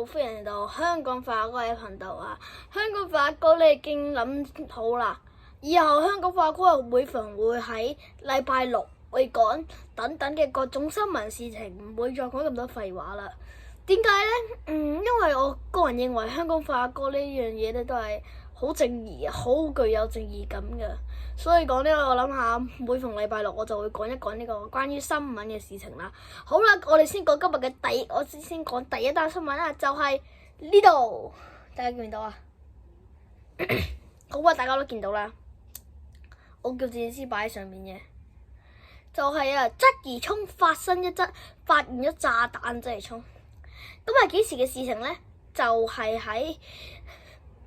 好，歡迎嚟到香港化哥嘅頻道啊！香港化哥咧已經諗好啦，以後香港化哥每逢會喺禮拜六會講等等嘅各種新聞事情，唔會再講咁多廢話啦。點解呢？因為我個人認為香港化哥呢樣嘢咧都係好正義啊，好具有正義感嘅。所以講呢，我諗下每逢禮拜六我就會講一講呢個關於新聞嘅事情啦。好啦，我哋先講今日嘅我先講第一單新聞啦，就係呢度，大家見唔見到啊？好啊，大家都見到啦。我叫電視擺喺上面嘅，就係鰂魚涌發現咗炸彈鰂魚涌。咁係幾時嘅事情呢？就係喺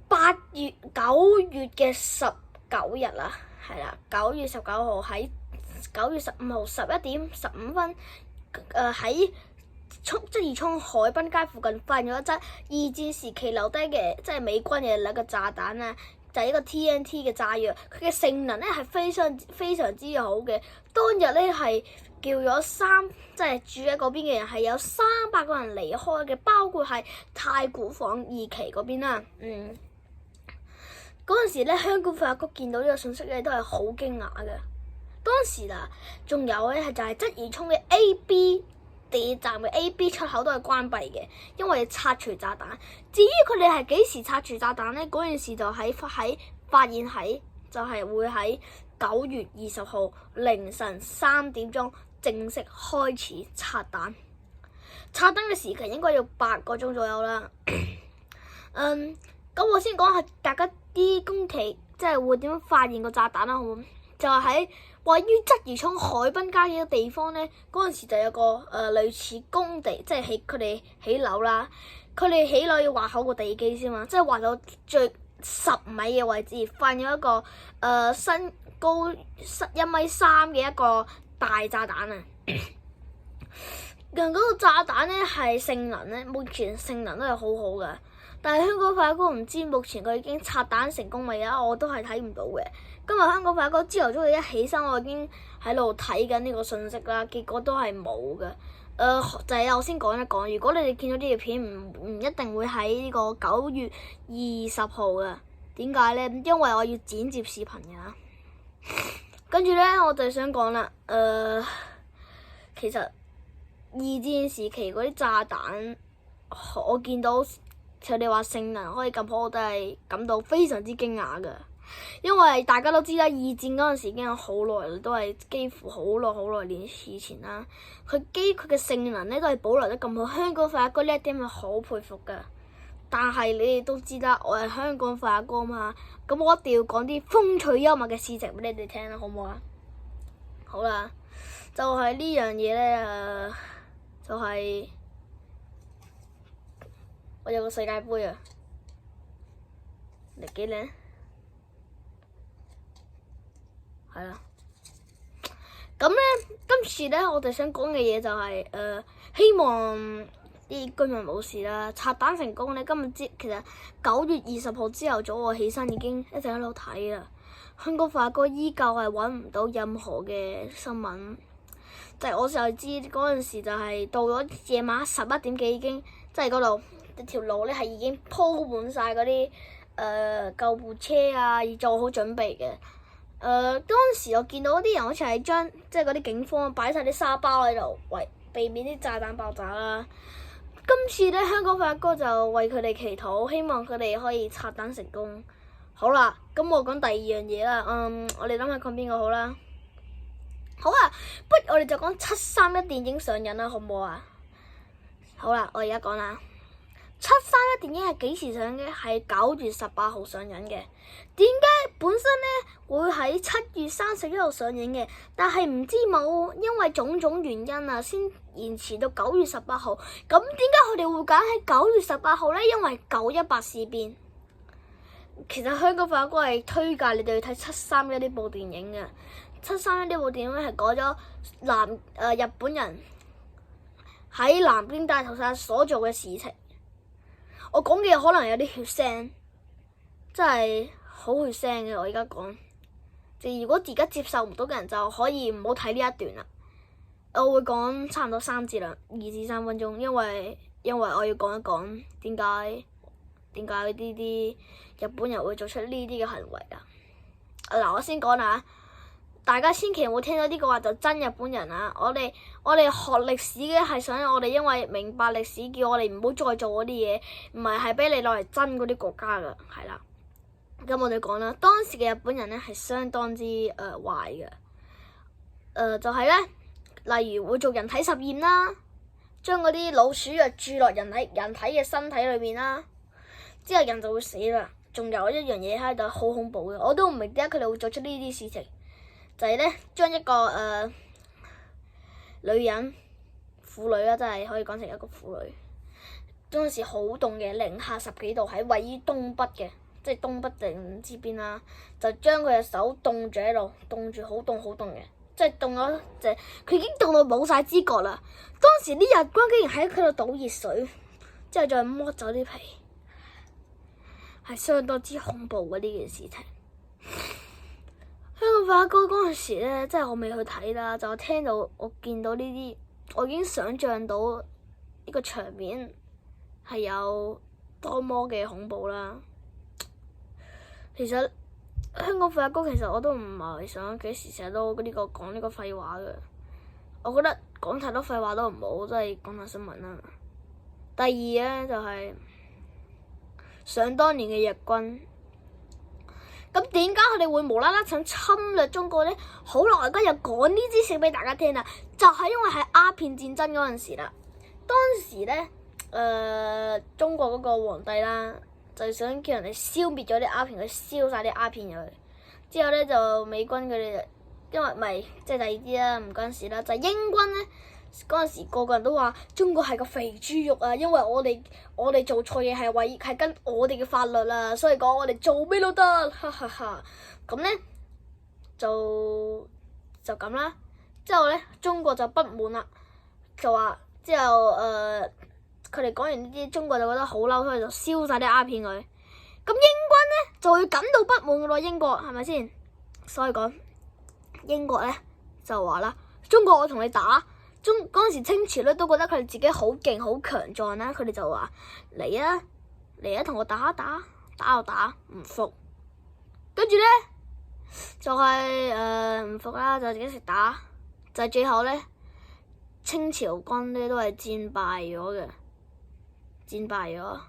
9月嘅19日啦。係啦，9月19號喺9月15號11點15分，喺鰂魚涌海濱街附近發現咗一則二戰時期留低嘅，即係美軍嘅兩個炸彈啊，就係一個 TNT 嘅炸藥。佢嘅性能咧係非常之好嘅。當日咧係叫咗即係住喺嗰邊嘅人係有300個人離開嘅，包括係太古坊二期嗰邊啦。嗰陣時咧，香港化哥見到呢個信息咧，都係好驚訝嘅。當時仲有咧係就係鰂魚涌嘅 A、B 地鐵站嘅 A、B 出口都係關閉嘅，因為拆除炸彈。至於佢哋係幾時拆除炸彈咧？嗰件事就發現就係會喺9月20號凌晨3點鐘正式開始拆彈。拆彈嘅時期應該要8個鐘左右啦。咁我先講下大家啲工期，即係會點樣發現個炸彈啦，好唔好？就係喺位於鰂魚涌海濱街嘅地方咧，嗰陣時就有個類似工地，即係佢哋起樓啦。佢哋起樓要畫好個地基先嘛，即係畫到最10米嘅位置，發現咗一個身高1.3米嘅一個大炸彈啊！嗰個炸彈咧係性能咧，目前性能都係好好嘅。但係香港化哥唔知目前佢已經拆彈成功未啊？我都係睇唔到嘅。今日香港化哥朝頭早一起身，我已經喺度睇緊呢個信息啦，結果都係冇嘅。就係我先講一講，如果你哋見到呢條片，唔一定會喺呢個9月20號嘅。點解呢？因為我要剪接視頻㗎。跟住呢，我就想講啦。其實二戰時期嗰啲炸彈，我見到佢哋話性能可以咁好，我都係感到非常之驚訝㗎。因為大家都知啦，二戰嗰陣時已經有好耐啦，都係幾乎好耐年以前啦。佢嘅性能咧都係保留得咁好，香港化哥呢一點係好佩服㗎。但係你哋都知啦，我係香港化哥嘛，咁我一定要講啲風趣幽默嘅事情俾你哋聽啦，好唔好啊？好啦，就係呢樣嘢咧，就係我有個世界盃啊，你幾靚？係啦，咁咧今次咧我哋想講嘅嘢就係希望啲居民冇事啦，拆彈成功咧。其實9月20號朝頭早我起身已經一直喺度睇啦。香港化哥依舊係揾唔到任何嘅新聞，就係我就知嗰陣時就係到咗夜晚11點幾已經，即係嗰度條路咧係已經鋪滿晒嗰啲救護車啊，要做好準備嘅。當時我見到啲人好似係將即係嗰啲警方擺晒啲沙包喺度，避免啲炸彈爆炸啦。今次咧，香港化哥就為佢哋祈禱，希望佢哋可以拆彈成功。好啦，咁我講第二樣嘢啦。我哋諗下講邊個好啦？好啊，不如我哋就講731電影上映啦，好唔好啊？好啦，我而家講啦。731電影係幾時上映嘅？係9月18號上映嘅。點解本身咧會喺7月31號上映嘅？但係唔知冇因為種種原因啊，先延遲到9月18號。咁點解佢哋會揀喺9月18號咧？因為918事變。其實香港化哥係推介你哋去睇731呢部電影嘅。731呢部電影咧係講咗日本人喺南京大屠殺所做嘅事情。我講嘅可能有啲血腥，真係好血腥嘅。我而家講，如果而家接受唔到嘅人就可以唔好睇呢一段啦。我會講差唔多2至3分鐘，因為因為我要講一講點解呢啲日本人會做出呢啲嘅行為啊！嗱，我先講啦，大家千祈唔好聽到呢個話就憎日本人啊！我哋學歷史嘅係想我哋因為明白歷史，叫我哋唔好再做嗰啲嘢，唔係俾你攞嚟憎嗰啲國家噶，係啦。咁我哋講啦，當時嘅日本人咧係相當之壞嘅，就係咧，例如會做人體實驗啦，將嗰啲老鼠藥注落人體嘅身體裏面啦，之後人就會死啦。仲有一樣嘢喺度好恐怖嘅，我都唔明點解佢哋會做出呢啲事情，就係咧將一個女人婦女啦，真係可以講成一個婦女，當時好凍嘅，零下10幾度，喺位於東北嘅。即係東北定唔知邊啦，就將佢嘅手凍住喺度，凍住好凍好凍嘅，即係凍咗佢已經凍到冇晒知覺啦。當時啲日軍竟然喺佢度倒熱水，之後再剝走啲皮，係相當之恐怖嘅呢件事情。香港發哥嗰陣時咧，真係我未去睇啦，就聽到我見到呢啲，我已經想像到呢個場面係有多麼嘅恐怖啦。其實香港發哥其實我都唔係想幾時成日都講呢個廢話嘅，我覺得講太多廢話都唔好，真係講下新聞啦。第二咧就係想當年嘅日軍，咁點解佢哋會無啦啦想侵略中國咧？好啦，我而家又講呢啲事俾大家聽啦，就係因為喺鴉片戰爭嗰陣時啦，當時咧中國嗰個皇帝啦，就想叫人哋消滅咗啲鴉片，佢燒晒啲鴉片入去。之後咧就美軍佢哋，因為咪即係第二啲啦，唔關事啦。就係英軍咧嗰陣時，個個人都話中國係個肥豬肉啊，因為我哋做錯嘢係跟我哋嘅法律啊，所以講我哋做咩都得，哈哈哈。咁咧就咁啦。之後咧中國就不滿啦，就話之後佢哋講完呢啲，中國就覺得好嬲，所以就燒晒啲鴉片佢。咁英軍咧就會感到不滿噶咯，英國係咪先？所以講英國咧就話啦，中國我同你打。嗰陣時清朝咧都覺得佢哋自己好勁好強壯啦，佢哋就話嚟啊，同我打就打，唔服。跟住咧就係唔服啦，就自己食打，就係最後咧清朝軍咧都係戰敗咗，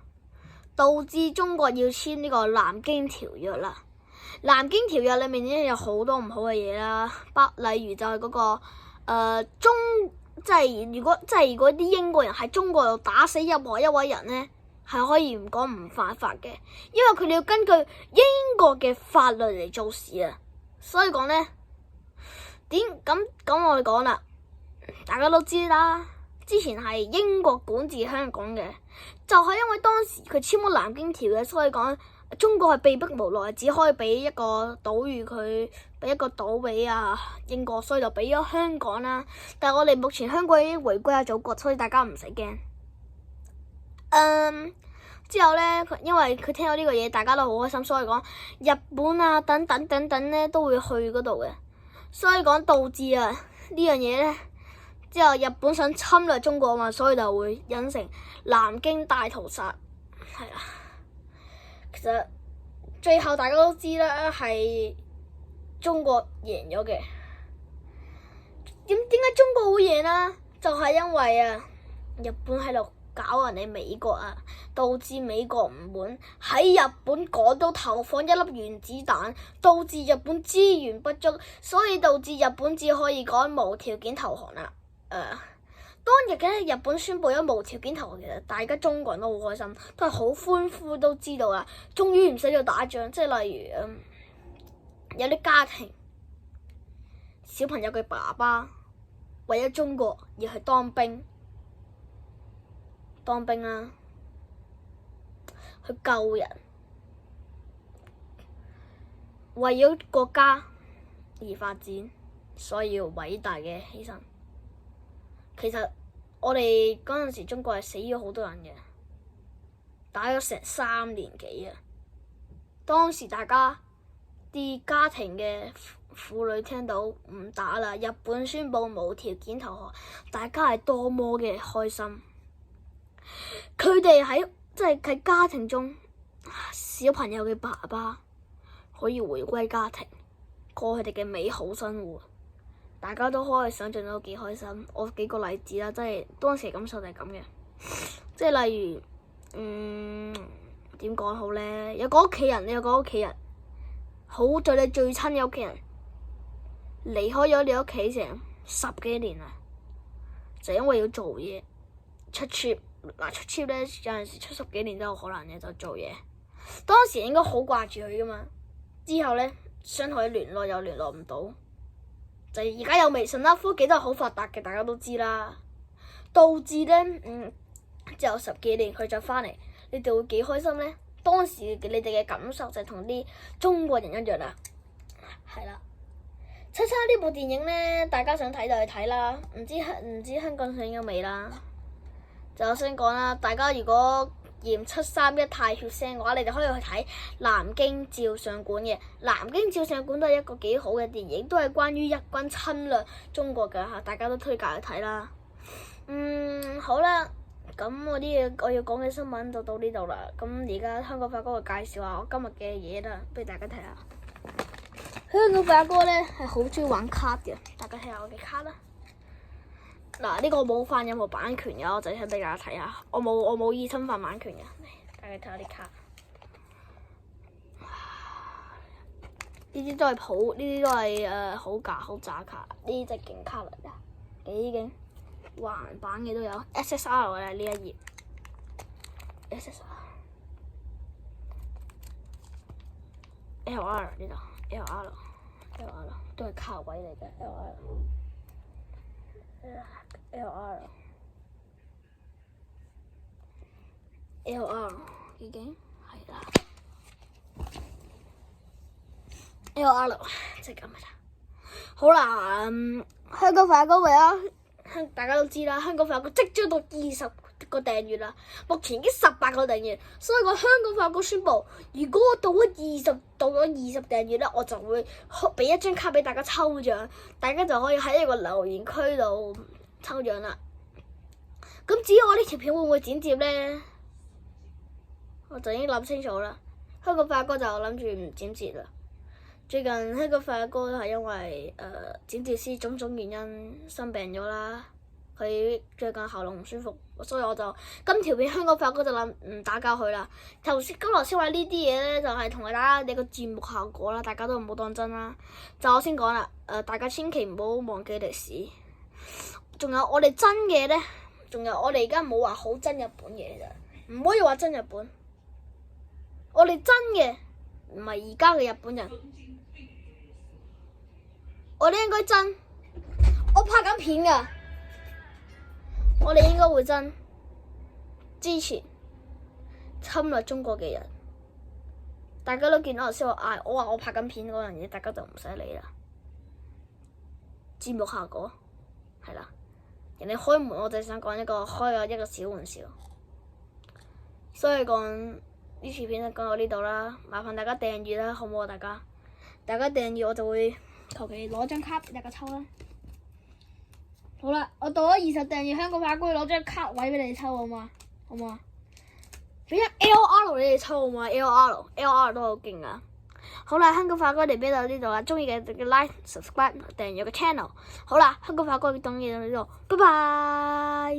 導致中國要簽呢個南京條約啦。南京條約裏面咧有好多唔好嘅嘢啦，例如就係嗰個即係如果啲英國人喺中國度打死任何一位人咧，係可以唔講唔犯法嘅，因為佢哋要根據英國嘅法律嚟做事啊。所以講咧咁我哋講啦，大家都知啦。之前係英國管治香港嘅，就係因為當時佢簽咗南京條約，所以講中國係被逼無奈，只可以俾一個島嶼佢，俾一個島俾英國，所以就俾咗香港啦。但係我哋目前香港已經回歸咗祖國，所以大家唔使驚。之後咧，因為佢聽到呢個嘢，大家都好開心，所以講日本啊等等咧都會去嗰度嘅，所以講導致呢樣嘢咧。之後日本想侵略中國啊嘛，所以就會引成南京大屠殺，係啦。其實最後大家都知啦，係中國贏咗嘅。點解中國會贏啊？就係因為日本喺度搞人哋美國啊，導致美國唔滿，喺日本港都投放一粒原子彈，導致日本資源不足，所以導致日本只可以講無條件投降啦。當日嘅日本宣布咗無條件投降，其實大家中國人都好開心，都係好歡呼，都知道啦，終於唔使再打仗。即係例如有啲家庭小朋友嘅爸爸為咗中國而去當兵啦，去救人，為咗國家而發展，所以要偉大嘅犧牲。其實我哋嗰陣時中國係死咗好多人嘅，打咗成3年幾啊！當時大家啲家庭嘅婦女聽到唔打啦，日本宣布無條件投降，大家係多麼嘅開心。佢哋喺即係喺家庭中，小朋友嘅爸爸可以回歸家庭，過佢哋嘅美好生活，大家都可以想象到幾開心。我幾個例子啦，即係當時嘅感受就係咁嘅，即係例如，點講好咧？有個屋企人，好對你最親嘅屋企人，離開咗你屋企成10幾年啦，就因為要做嘢出 trip。嗱，出 trip 咧，有陣時出10幾年都有可能嘅，就做嘢。當時應該好掛住佢噶嘛，之後咧想同佢聯絡又聯絡唔到，就而家有微信啦，科技都係好發達嘅，大家都知啦，導致咧之後10幾年佢就翻嚟，你哋會幾開心咧？當時你哋嘅感受就係同啲中國人一樣啦，係啦。七七呢部電影咧，大家想睇就去睇啦，唔知香港上映未啦？就我先講啦，大家如果嫌731太血腥嘅話，你哋可以去睇《南京照相館》嘅。《南京照相館》都係一個幾好嘅電影，都係關於日軍侵略中國嘅嚇，大家都推介去睇啦。好啦，咁我要講嘅新聞就到呢度啦。咁而家香港發哥介紹下我今日嘅嘢啦，俾大家睇下。香港發哥咧係好中意玩卡嘅，大家睇下我嘅卡啦。嗱，呢個冇犯任何版權嘅，我就想俾大家睇下。我冇意侵犯版權嘅，大家睇下啲卡。呢啲都係普，呢啲都係好渣卡。呢隻勁卡嚟㗎，幾勁！橫版嘅都有 SSR 嘅呢一頁 SSR。LR 呢度 LR 都係卡位嚟嘅 LR 已經係啦 LR 即係咁嘅啦。好啦，香港快歌為咗大家都知啦，香港快歌即將到20個訂閱啦，目前已經18個訂閱，所以個香港快歌宣布，如果我到咗20訂閱咧，我就會俾一張卡俾大家抽獎，大家就可以喺呢個留言區度抽獎啦。咁至於我呢條片會唔會剪接咧，我就已經諗清楚啦。香港快歌就諗住唔剪接啦。最近香港快歌係因為剪接師種種原因生病咗啦，佢最近喉嚨唔舒服，所以我就今條片香港快歌就諗唔打攪佢啦。頭先話呢啲嘢咧，就係同大家你個節目效果啦，大家都唔好當真啦。就我先講啦，大家千祈唔好忘記歷史。仲有我哋真嘅咧，仲有我哋而家冇話好真日本嘢咋，唔可以話真日本。我哋真嘅唔係而家嘅日本人，我哋應該真。我拍緊片㗎，我哋應該會真支持侵略中國嘅人。大家都見到頭先我話我拍緊片嗰樣嘢，大家就唔使理啦。節目效果係啦。人哋開門，我就想講開咗一個小玩笑。所以講呢條片就講到呢度啦，麻煩大家訂閱啦，好唔好啊？大家訂閱我就會求其攞張卡俾大家抽啦。好啦，我到咗20訂閱，香港快歌攞張卡位俾你哋抽好嘛？好唔好啊？俾張 LR 你哋抽好嘛？LR 都好勁啊！好啦，香港快歌嚟邊度呢度啦，中意嘅就 like、subscribe、訂閱個 channel。好啦，香港快歌嘅東嘢到呢度，拜拜。